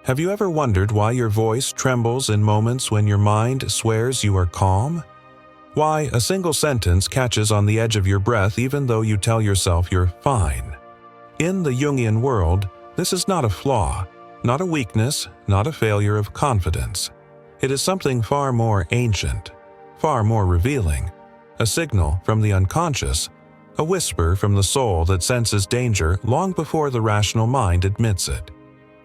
Have you ever wondered why your voice trembles in moments when your mind swears you are calm? Why a single sentence catches on the edge of your breath even though you tell yourself you're fine? In the Jungian world, this is not a flaw, not a weakness, not a failure of confidence. It is something far more ancient, far more revealing, a signal from the unconscious, a whisper from the soul that senses danger long before the rational mind admits it.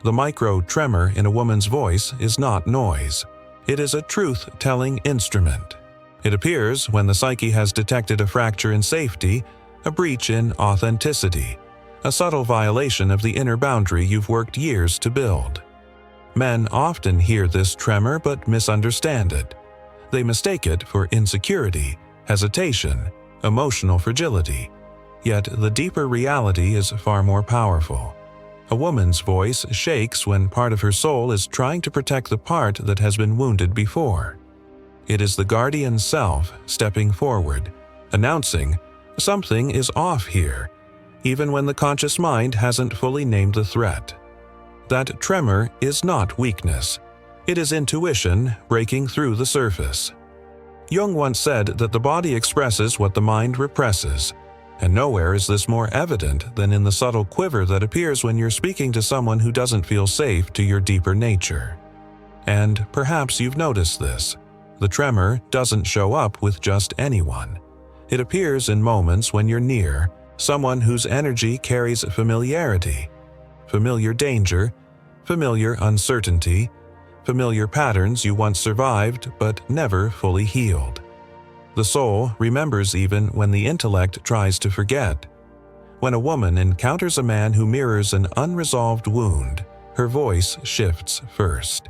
The micro-tremor in a woman's voice is not noise. It is a truth-telling instrument. It appears when the psyche has detected a fracture in safety, a breach in authenticity, a subtle violation of the inner boundary you've worked years to build. Men often hear this tremor but misunderstand it. They mistake it for insecurity, hesitation, emotional fragility. Yet the deeper reality is far more powerful. A woman's voice shakes when part of her soul is trying to protect the part that has been wounded before. It is the guardian self stepping forward, announcing, "Something is off here," even when the conscious mind hasn't fully named the threat. That tremor is not weakness. It is intuition breaking through the surface. Jung once said that the body expresses what the mind represses, and nowhere is this more evident than in the subtle quiver that appears when you're speaking to someone who doesn't feel safe to your deeper nature. And perhaps you've noticed this. The tremor doesn't show up with just anyone. It appears in moments when you're near someone whose energy carries familiarity, familiar danger, familiar uncertainty, familiar patterns you once survived but never fully healed. The soul remembers even when the intellect tries to forget. When a woman encounters a man who mirrors an unresolved wound, her voice shifts first.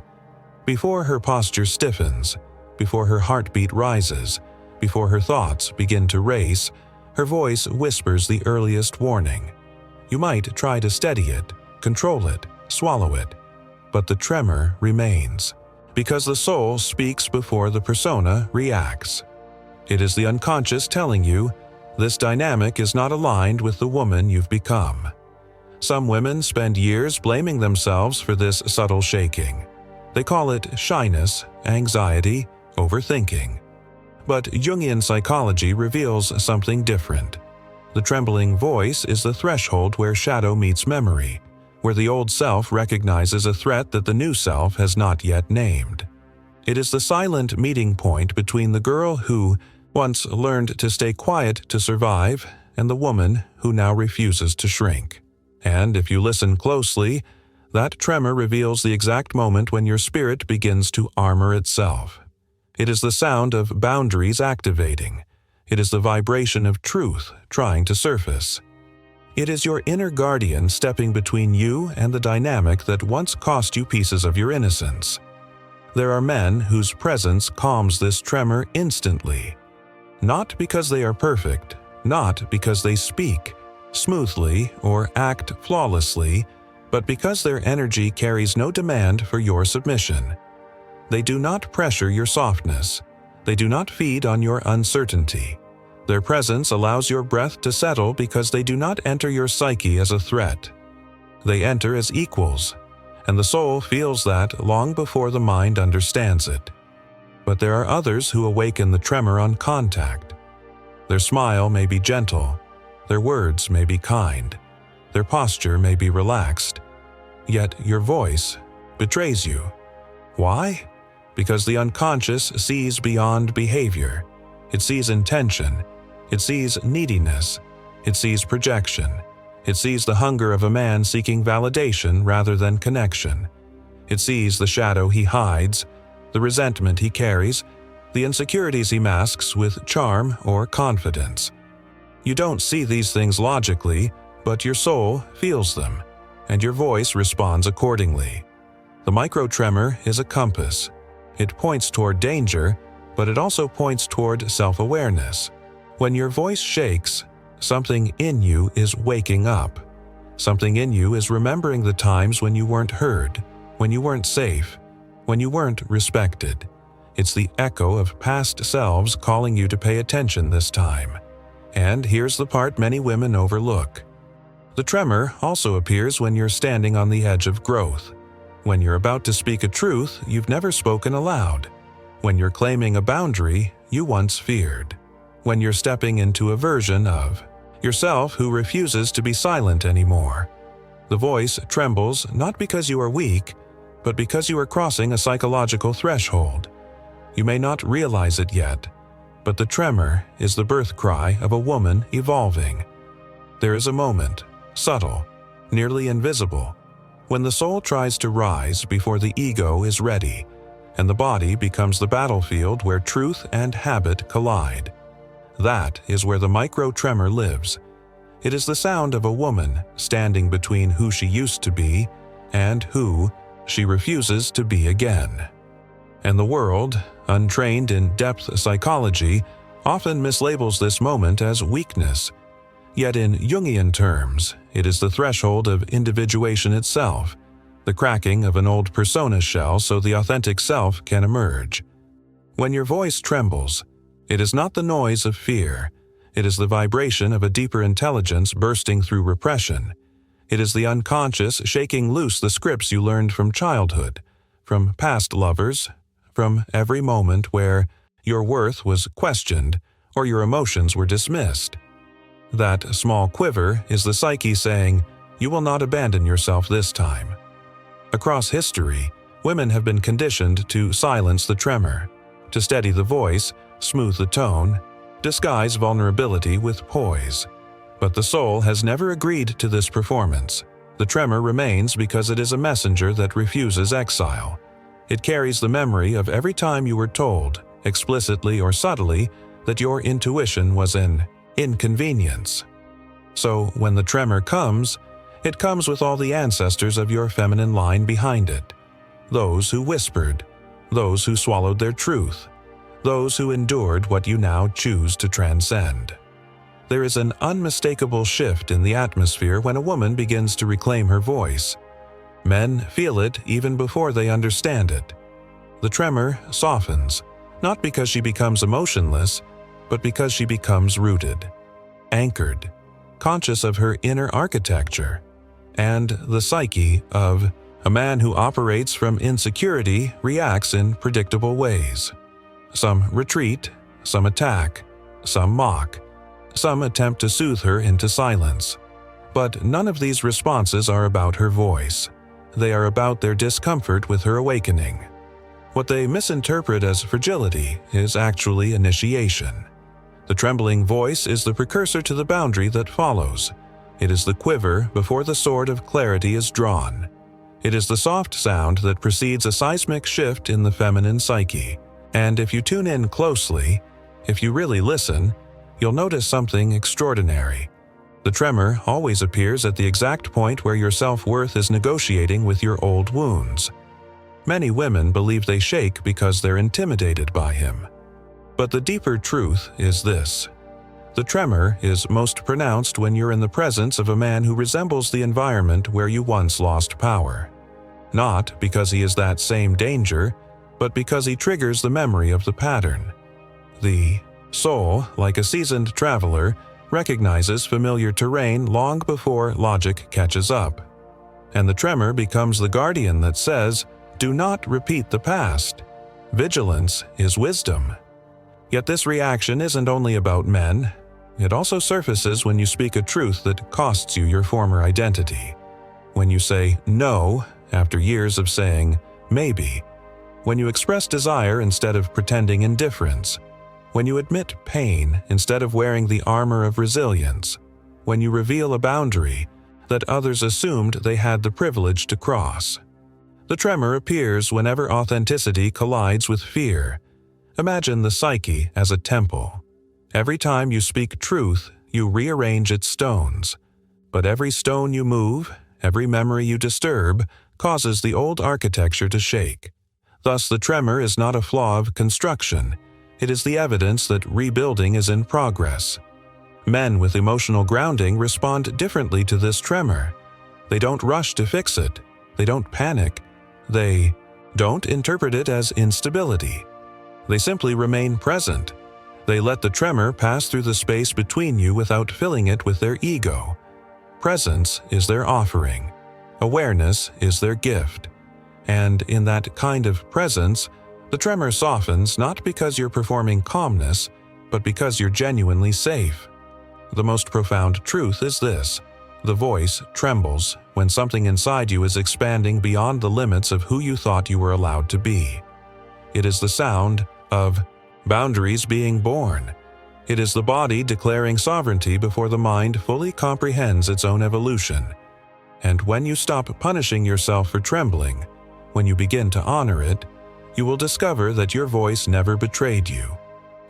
Before her posture stiffens, before her heartbeat rises, before her thoughts begin to race, her voice whispers the earliest warning. You might try to steady it, control it, swallow it, but the tremor remains, because the soul speaks before the persona reacts. It is the unconscious telling you, this dynamic is not aligned with the woman you've become. Some women spend years blaming themselves for this subtle shaking. They call it shyness, anxiety, overthinking. But Jungian psychology reveals something different. The trembling voice is the threshold where shadow meets memory, where the old self recognizes a threat that the new self has not yet named. It is the silent meeting point between the girl who once learned to stay quiet to survive and the woman who now refuses to shrink. And if you listen closely, that tremor reveals the exact moment when your spirit begins to armor itself. It is the sound of boundaries activating. It is the vibration of truth trying to surface. It is your inner guardian stepping between you and the dynamic that once cost you pieces of your innocence. There are men whose presence calms this tremor instantly. Not because they are perfect, not because they speak smoothly or act flawlessly, but because their energy carries no demand for your submission. They do not pressure your softness. They do not feed on your uncertainty. Their presence allows your breath to settle because they do not enter your psyche as a threat. They enter as equals, and the soul feels that long before the mind understands it. But there are others who awaken the tremor on contact. Their smile may be gentle, their words may be kind, their posture may be relaxed, yet your voice betrays you. Why? Because the unconscious sees beyond behavior. It sees intention, it sees neediness, it sees projection, it sees the hunger of a man seeking validation rather than connection. It sees the shadow he hides, the resentment he carries, the insecurities he masks with charm or confidence. You don't see these things logically, but your soul feels them, and your voice responds accordingly. The micro-tremor is a compass. It points toward danger, but it also points toward self-awareness. When your voice shakes, something in you is waking up. Something in you is remembering the times when you weren't heard, when you weren't safe, when you weren't respected. It's the echo of past selves calling you to pay attention this time. And here's the part many women overlook. The tremor also appears when you're standing on the edge of growth. When you're about to speak a truth you've never spoken aloud. When you're claiming a boundary you once feared. When you're stepping into a version of yourself who refuses to be silent anymore. The voice trembles not because you are weak, but because you are crossing a psychological threshold. You may not realize it yet, but the tremor is the birth cry of a woman evolving. There is a moment, subtle, nearly invisible, when the soul tries to rise before the ego is ready, and the body becomes the battlefield where truth and habit collide. That is where the micro-tremor lives. It is the sound of a woman standing between who she used to be and who she refuses to be again. And the world, untrained in depth psychology, often mislabels this moment as weakness. Yet in Jungian terms, it is the threshold of individuation itself, the cracking of an old persona shell so the authentic self can emerge. When your voice trembles, it is not the noise of fear. It is the vibration of a deeper intelligence bursting through repression. It is the unconscious shaking loose the scripts you learned from childhood, from past lovers, from every moment where your worth was questioned or your emotions were dismissed. That small quiver is the psyche saying, "You will not abandon yourself this time." Across history, women have been conditioned to silence the tremor, to steady the voice, smooth the tone, disguise vulnerability with poise. But the soul has never agreed to this performance. The tremor remains because it is a messenger that refuses exile. It carries the memory of every time you were told, explicitly or subtly, that your intuition was an inconvenience. So when the tremor comes, it comes with all the ancestors of your feminine line behind it. Those who whispered, those who swallowed their truth, those who endured what you now choose to transcend. There is an unmistakable shift in the atmosphere when a woman begins to reclaim her voice. Men feel it even before they understand it. The tremor softens, not because she becomes emotionless, but because she becomes rooted, anchored, conscious of her inner architecture, and the psyche of a man who operates from insecurity reacts in predictable ways. Some retreat, some attack, some mock, some attempt to soothe her into silence. But none of these responses are about her voice. They are about their discomfort with her awakening. What they misinterpret as fragility is actually initiation. The trembling voice is the precursor to the boundary that follows. It is the quiver before the sword of clarity is drawn. It is the soft sound that precedes a seismic shift in the feminine psyche. And if you tune in closely, if you really listen, you'll notice something extraordinary. The tremor always appears at the exact point where your self-worth is negotiating with your old wounds. Many women believe they shake because they're intimidated by him. But the deeper truth is this. The tremor is most pronounced when you're in the presence of a man who resembles the environment where you once lost power. Not because he is that same danger, but because he triggers the memory of the pattern. The soul, like a seasoned traveler, recognizes familiar terrain long before logic catches up. And the tremor becomes the guardian that says, "Do not repeat the past. Vigilance is wisdom." Yet this reaction isn't only about men. It also surfaces when you speak a truth that costs you your former identity. When you say no after years of saying maybe. When you express desire instead of pretending indifference. When you admit pain instead of wearing the armor of resilience. When you reveal a boundary that others assumed they had the privilege to cross. The tremor appears whenever authenticity collides with fear. Imagine the psyche as a temple. Every time you speak truth, you rearrange its stones. But every stone you move, every memory you disturb, causes the old architecture to shake. Thus, the tremor is not a flaw of construction. It is the evidence that rebuilding is in progress. Men with emotional grounding respond differently to this tremor. They don't rush to fix it. They don't panic. They don't interpret it as instability. They simply remain present. They let the tremor pass through the space between you without filling it with their ego. Presence is their offering. Awareness is their gift. And in that kind of presence, the tremor softens not because you're performing calmness, but because you're genuinely safe. The most profound truth is this: the voice trembles when something inside you is expanding beyond the limits of who you thought you were allowed to be. It is the sound of boundaries being born. It is the body declaring sovereignty before the mind fully comprehends its own evolution. And when you stop punishing yourself for trembling, when you begin to honor it, you will discover that your voice never betrayed you.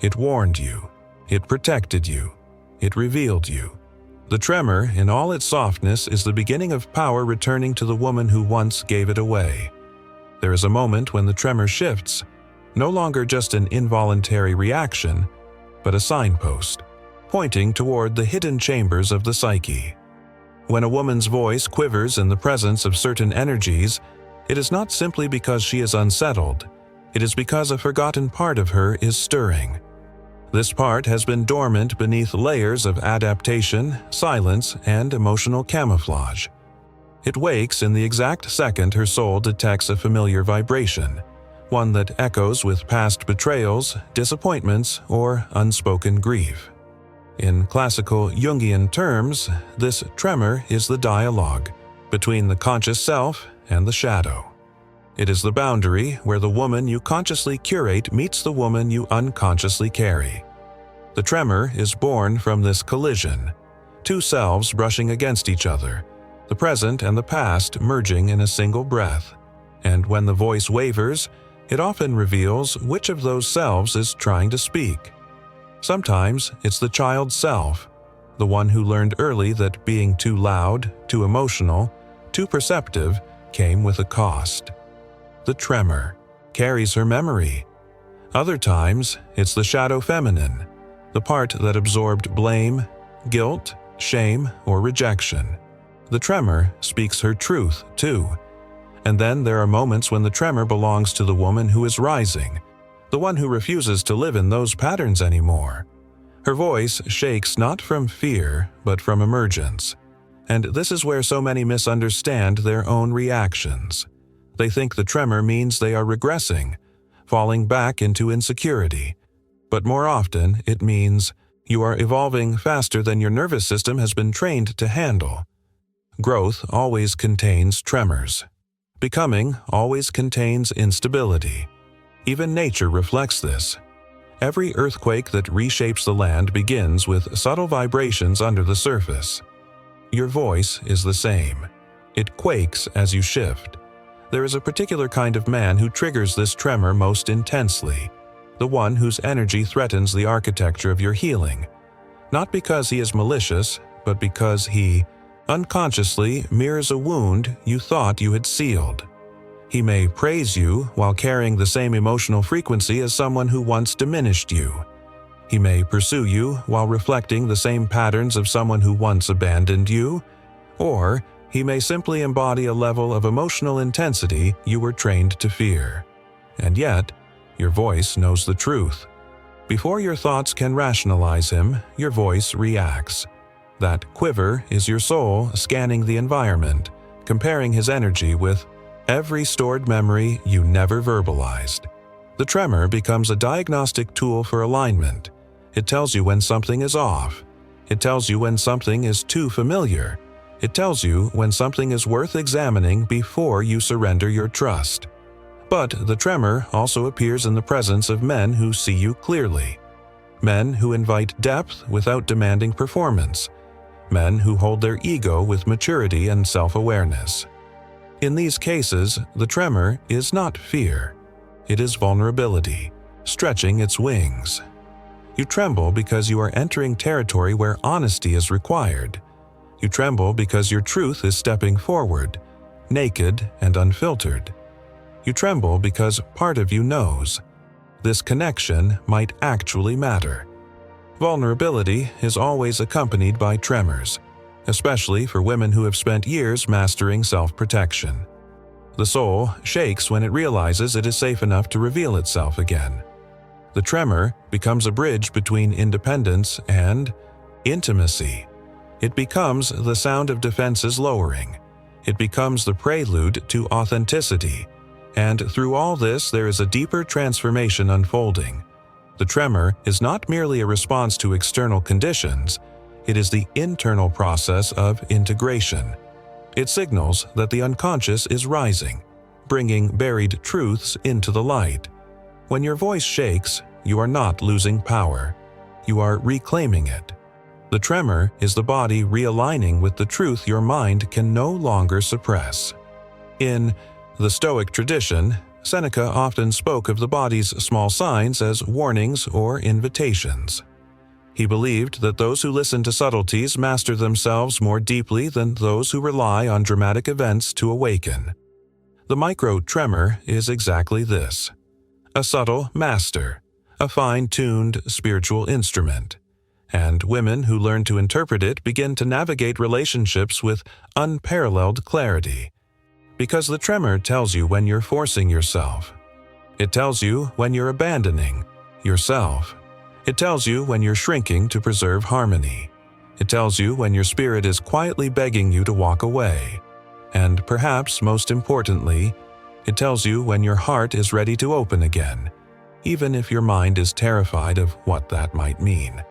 It warned you. It protected you. It revealed you. The tremor, in all its softness, is the beginning of power returning to the woman who once gave it away. There is a moment when the tremor shifts, no longer just an involuntary reaction, but a signpost, pointing toward the hidden chambers of the psyche. When a woman's voice quivers in the presence of certain energies, it is not simply because she is unsettled. It is because a forgotten part of her is stirring. This part has been dormant beneath layers of adaptation, silence, and emotional camouflage. It wakes in the exact second her soul detects a familiar vibration, one that echoes with past betrayals, disappointments, or unspoken grief. In classical Jungian terms, this tremor is the dialogue between the conscious self and the shadow. It is the boundary where the woman you consciously curate meets the woman you unconsciously carry. The tremor is born from this collision, two selves brushing against each other, the present and the past merging in a single breath. And when the voice wavers, it often reveals which of those selves is trying to speak. Sometimes it's the child's self, the one who learned early that being too loud, too emotional, too perceptive came with a cost. The tremor carries her memory. Other times, it's the shadow feminine, the part that absorbed blame, guilt, shame, or rejection. The tremor speaks her truth, too. And then there are moments when the tremor belongs to the woman who is rising, the one who refuses to live in those patterns anymore. Her voice shakes not from fear, but from emergence. And this is where so many misunderstand their own reactions. They think the tremor means they are regressing, falling back into insecurity. But more often, it means you are evolving faster than your nervous system has been trained to handle. Growth always contains tremors. Becoming always contains instability. Even nature reflects this. Every earthquake that reshapes the land begins with subtle vibrations under the surface. Your voice is the same. It quakes as you shift. There is a particular kind of man who triggers this tremor most intensely, the one whose energy threatens the architecture of your healing, not because he is malicious, but because he, unconsciously, mirrors a wound you thought you had sealed. He may praise you while carrying the same emotional frequency as someone who once diminished you. He may pursue you while reflecting the same patterns of someone who once abandoned you, or he may simply embody a level of emotional intensity you were trained to fear. And yet, your voice knows the truth. Before your thoughts can rationalize him, your voice reacts. That quiver is your soul scanning the environment, comparing his energy with every stored memory you never verbalized. The tremor becomes a diagnostic tool for alignment. It tells you when something is off. It tells you when something is too familiar. It tells you when something is worth examining before you surrender your trust. But the tremor also appears in the presence of men who see you clearly. Men who invite depth without demanding performance. Men who hold their ego with maturity and self-awareness. In these cases, the tremor is not fear. It is vulnerability, stretching its wings. You tremble because you are entering territory where honesty is required. You tremble because your truth is stepping forward, naked and unfiltered. You tremble because part of you knows this connection might actually matter. Vulnerability is always accompanied by tremors, especially for women who have spent years mastering self-protection. The soul shakes when it realizes it is safe enough to reveal itself again. The tremor becomes a bridge between independence and intimacy. It becomes the sound of defenses lowering. It becomes the prelude to authenticity, And through all this, there is a deeper transformation unfolding. The tremor is not merely a response to external conditions, it is the internal process of integration. It signals that the unconscious is rising, bringing buried truths into the light. When your voice shakes, you are not losing power. You are reclaiming it. The tremor is the body realigning with the truth your mind can no longer suppress. In the Stoic tradition, Seneca often spoke of the body's small signs as warnings or invitations. He believed that those who listen to subtleties master themselves more deeply than those who rely on dramatic events to awaken. The micro-tremor is exactly this: a subtle master, a fine-tuned spiritual instrument. And women who learn to interpret it begin to navigate relationships with unparalleled clarity. Because the tremor tells you when you're forcing yourself. It tells you when you're abandoning yourself. It tells you when you're shrinking to preserve harmony. It tells you when your spirit is quietly begging you to walk away. And perhaps most importantly, it tells you when your heart is ready to open again, even if your mind is terrified of what that might mean.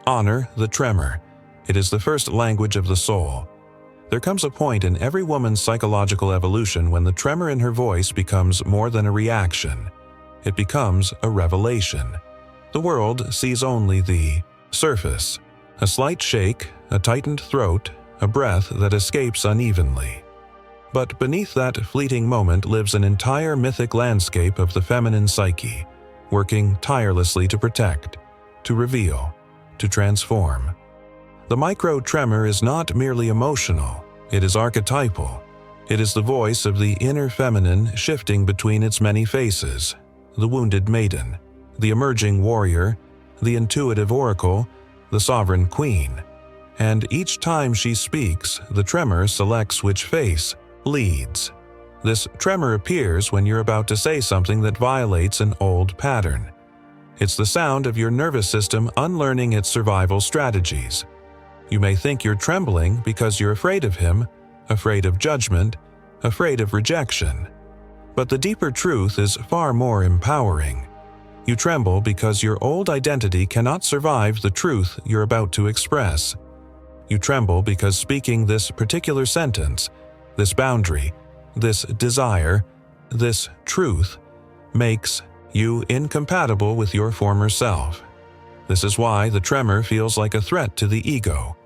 Honor the tremor. It is the first language of the soul. There comes a point in every woman's psychological evolution when the tremor in her voice becomes more than a reaction. It becomes a revelation. The world sees only the surface, a slight shake, a tightened throat, a breath that escapes unevenly. But beneath that fleeting moment lives an entire mythic landscape of the feminine psyche, working tirelessly to protect, to reveal, to transform. The micro-tremor is not merely emotional, it is archetypal. It is the voice of the inner feminine shifting between its many faces: the wounded maiden, the emerging warrior, the intuitive oracle, the sovereign queen. And each time she speaks, the tremor selects which face leads. This tremor appears when you're about to say something that violates an old pattern. It's the sound of your nervous system unlearning its survival strategies. You may think you're trembling because you're afraid of him, afraid of judgment, afraid of rejection. But the deeper truth is far more empowering. You tremble because your old identity cannot survive the truth you're about to express. You tremble because speaking this particular sentence, this boundary, this desire, this truth, makes you incompatible with your former self. This is why the tremor feels like a threat to the ego.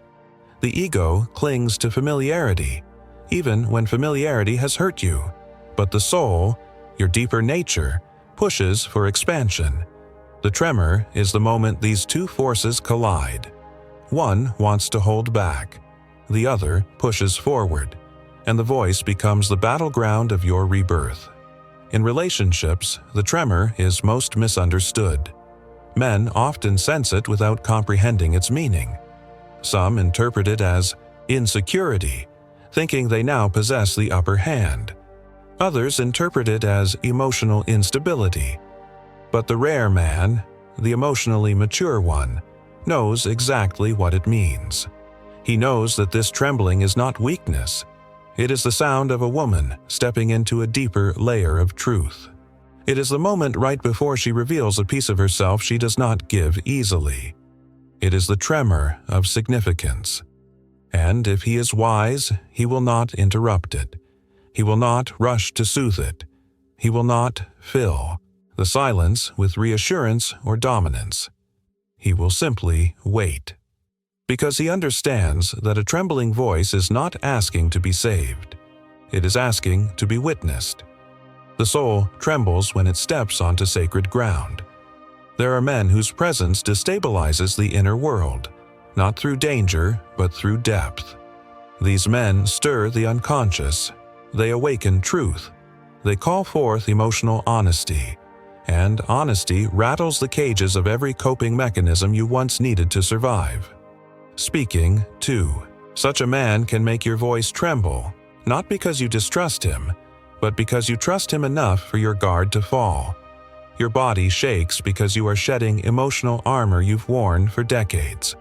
The ego clings to familiarity, even when familiarity has hurt you. But the soul, your deeper nature, pushes for expansion. The tremor is the moment these two forces collide. One wants to hold back, the other pushes forward, and the voice becomes the battleground of your rebirth. In relationships, the tremor is most misunderstood. Men often sense it without comprehending its meaning. Some interpret it as insecurity, thinking they now possess the upper hand. Others interpret it as emotional instability. But the rare man, the emotionally mature one, knows exactly what it means. He knows that this trembling is not weakness. It is the sound of a woman stepping into a deeper layer of truth. It is the moment right before she reveals a piece of herself she does not give easily. It is the tremor of significance. And if he is wise, he will not interrupt it. He will not rush to soothe it. He will not fill the silence with reassurance or dominance. He will simply wait. Because he understands that a trembling voice is not asking to be saved. It is asking to be witnessed. The soul trembles when it steps onto sacred ground. There are men whose presence destabilizes the inner world, not through danger, but through depth. These men stir the unconscious. They awaken truth. They call forth emotional honesty. And honesty rattles the cages of every coping mechanism you once needed to survive. Speaking, too. Such a man can make your voice tremble, not because you distrust him, but because you trust him enough for your guard to fall. Your body shakes because you are shedding emotional armor you've worn for decades.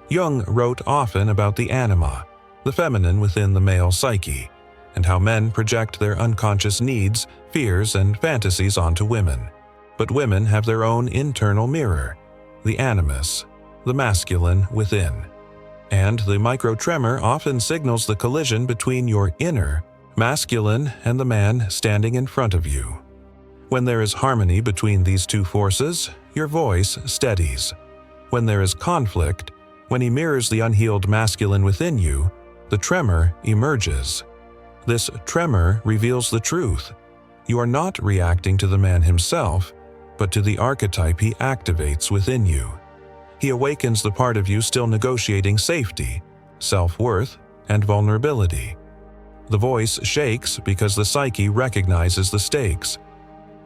Jung wrote often about the anima, the feminine within the male psyche, and how men project their unconscious needs, fears, and fantasies onto women. But women have their own internal mirror, the animus, the masculine within. And the micro-tremor often signals the collision between your inner, masculine, and the man standing in front of you. When there is harmony between these two forces, your voice steadies. When there is conflict, when he mirrors the unhealed masculine within you, the tremor emerges. This tremor reveals the truth. You are not reacting to the man himself, but to the archetype he activates within you. He awakens the part of you still negotiating safety, self-worth, and vulnerability. The voice shakes because the psyche recognizes the stakes.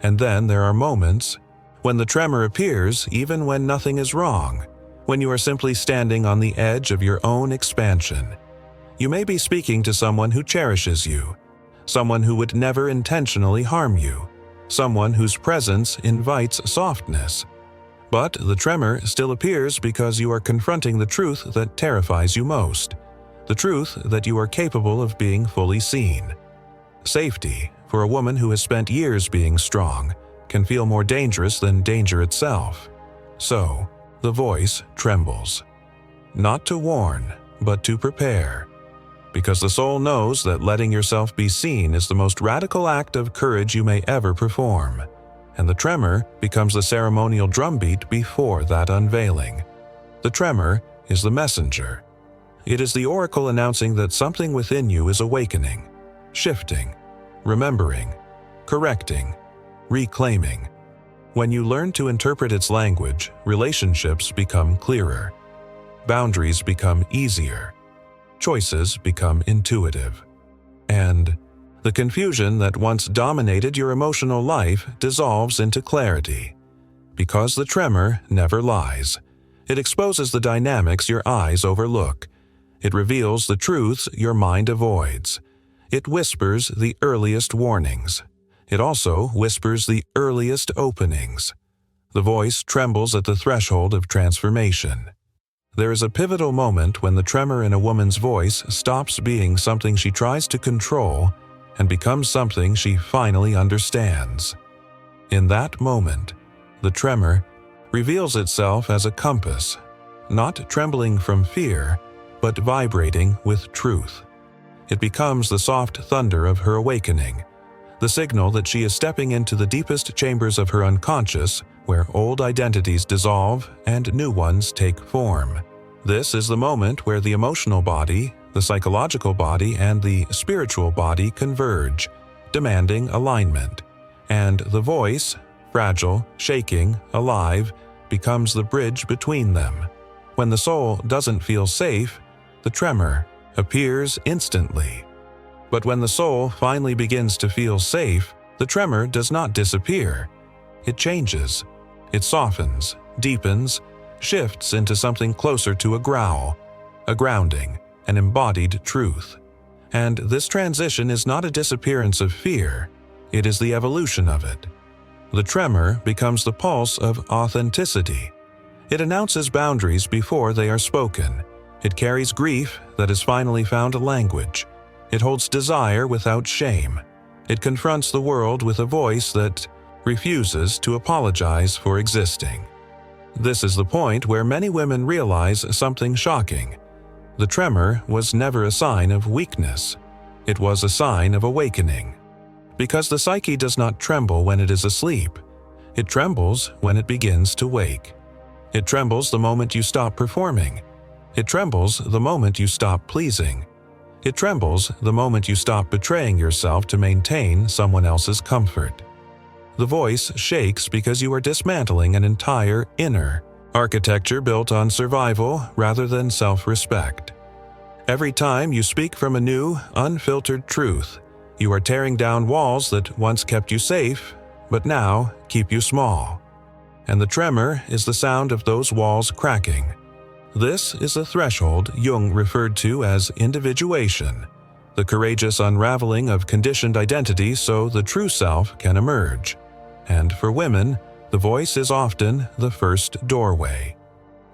And then there are moments when the tremor appears even when nothing is wrong, when you are simply standing on the edge of your own expansion. You may be speaking to someone who cherishes you, someone who would never intentionally harm you, someone whose presence invites softness. But the tremor still appears because you are confronting the truth that terrifies you most, the truth that you are capable of being fully seen. Safety, for a woman who has spent years being strong, can feel more dangerous than danger itself. So, the voice trembles. Not to warn, but to prepare. Because the soul knows that letting yourself be seen is the most radical act of courage you may ever perform, and the tremor becomes the ceremonial drumbeat before that unveiling. The tremor is the messenger. It is the oracle announcing that something within you is awakening, shifting, remembering, correcting, reclaiming. When you learn to interpret its language, relationships become clearer. Boundaries become easier. Choices become intuitive. And the confusion that once dominated your emotional life dissolves into clarity. Because the tremor never lies. It exposes the dynamics your eyes overlook. It reveals the truths your mind avoids. It whispers the earliest warnings. It also whispers the earliest openings. The voice trembles at the threshold of transformation. There is a pivotal moment when the tremor in a woman's voice stops being something she tries to control and becomes something she finally understands. In that moment, the tremor reveals itself as a compass, not trembling from fear, but vibrating with truth. It becomes the soft thunder of her awakening, the signal that she is stepping into the deepest chambers of her unconscious, where old identities dissolve and new ones take form. This is the moment where the emotional body, the psychological body, and the spiritual body converge, demanding alignment. And the voice, fragile, shaking, alive, becomes the bridge between them. When the soul doesn't feel safe, the tremor appears instantly. But when the soul finally begins to feel safe, the tremor does not disappear. It changes. It softens, deepens, shifts into something closer to a growl, a grounding, an embodied truth. And this transition is not a disappearance of fear, it is the evolution of it. The tremor becomes the pulse of authenticity. It announces boundaries before they are spoken. It carries grief that has finally found a language. It holds desire without shame. It confronts the world with a voice that refuses to apologize for existing. This is the point where many women realize something shocking. The tremor was never a sign of weakness. It was a sign of awakening. Because the psyche does not tremble when it is asleep. It trembles when it begins to wake. It trembles the moment you stop performing. It trembles the moment you stop pleasing. It trembles the moment you stop betraying yourself to maintain someone else's comfort. The voice shakes because you are dismantling an entire inner architecture built on survival rather than self-respect. Every time you speak from a new, unfiltered truth, you are tearing down walls that once kept you safe, but now keep you small. And the tremor is the sound of those walls cracking. This is the threshold Jung referred to as individuation, the courageous unraveling of conditioned identity so the true self can emerge. And for women, the voice is often the first doorway.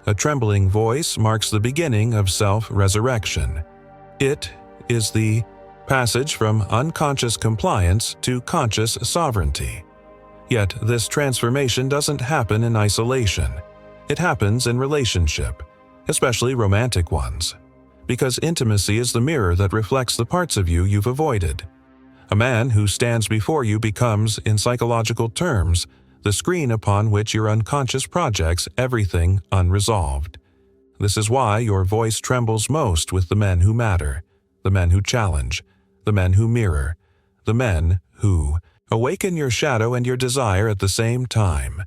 A trembling voice marks the beginning of self-resurrection. It is the passage from unconscious compliance to conscious sovereignty. Yet this transformation doesn't happen in isolation. It happens in relationship, especially romantic ones, because intimacy is the mirror that reflects the parts of you you've avoided. A man who stands before you becomes, in psychological terms, the screen upon which your unconscious projects everything unresolved. This is why your voice trembles most with the men who matter, the men who challenge, the men who mirror, the men who awaken your shadow and your desire at the same time.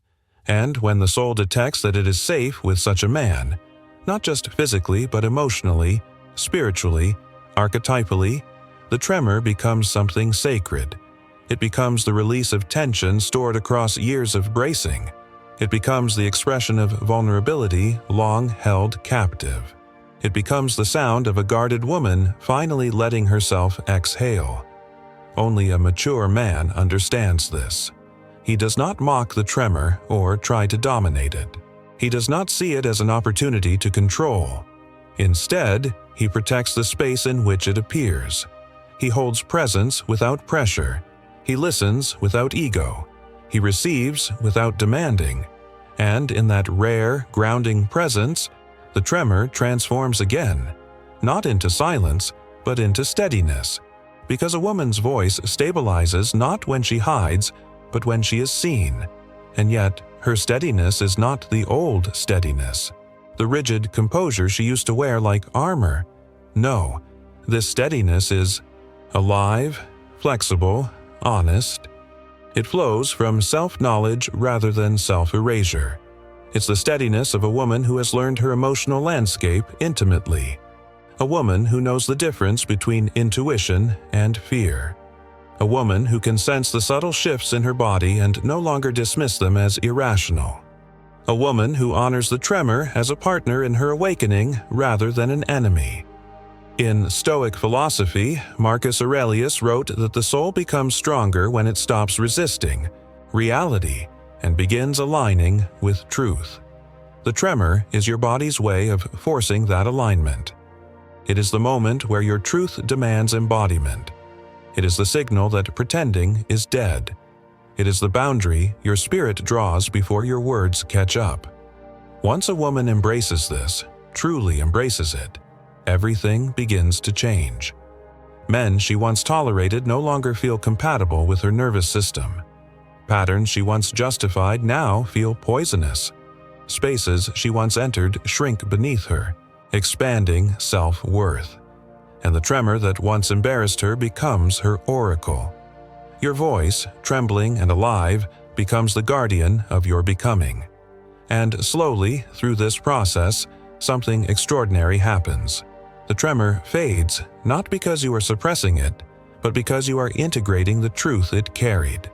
And when the soul detects that it is safe with such a man, not just physically but emotionally, spiritually, archetypally, the tremor becomes something sacred. It becomes the release of tension stored across years of bracing. It becomes the expression of vulnerability long held captive. It becomes the sound of a guarded woman finally letting herself exhale. Only a mature man understands this. He does not mock the tremor or try to dominate it. He does not see it as an opportunity to control. Instead, he protects the space in which it appears. He holds presence without pressure. He listens without ego. He receives without demanding. And in that rare, grounding presence, the tremor transforms again, not into silence, but into steadiness. Because a woman's voice stabilizes not when she hides, but when she is seen. And yet, her steadiness is not the old steadiness, the rigid composure she used to wear like armor. No, this steadiness is alive, flexible, honest. It flows from self-knowledge rather than self-erasure. It's the steadiness of a woman who has learned her emotional landscape intimately. A woman who knows the difference between intuition and fear. A woman who can sense the subtle shifts in her body and no longer dismiss them as irrational. A woman who honors the tremor as a partner in her awakening rather than an enemy. In Stoic philosophy, Marcus Aurelius wrote that the soul becomes stronger when it stops resisting reality and begins aligning with truth. The tremor is your body's way of forcing that alignment. It is the moment where your truth demands embodiment. It is the signal that pretending is dead. It is the boundary your spirit draws before your words catch up. Once a woman embraces this, truly embraces it, everything begins to change. Men she once tolerated no longer feel compatible with her nervous system. Patterns she once justified now feel poisonous. Spaces she once entered shrink beneath her, expanding self-worth. And the tremor that once embarrassed her becomes her oracle. Your voice, trembling and alive, becomes the guardian of your becoming. And slowly, through this process, something extraordinary happens. The tremor fades, not because you are suppressing it, but because you are integrating the truth it carried.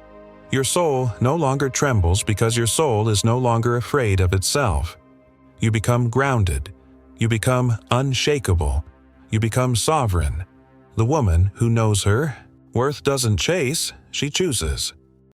Your soul no longer trembles because your soul is no longer afraid of itself. You become grounded. You become unshakable. You become sovereign. The woman who knows her worth doesn't chase, she chooses.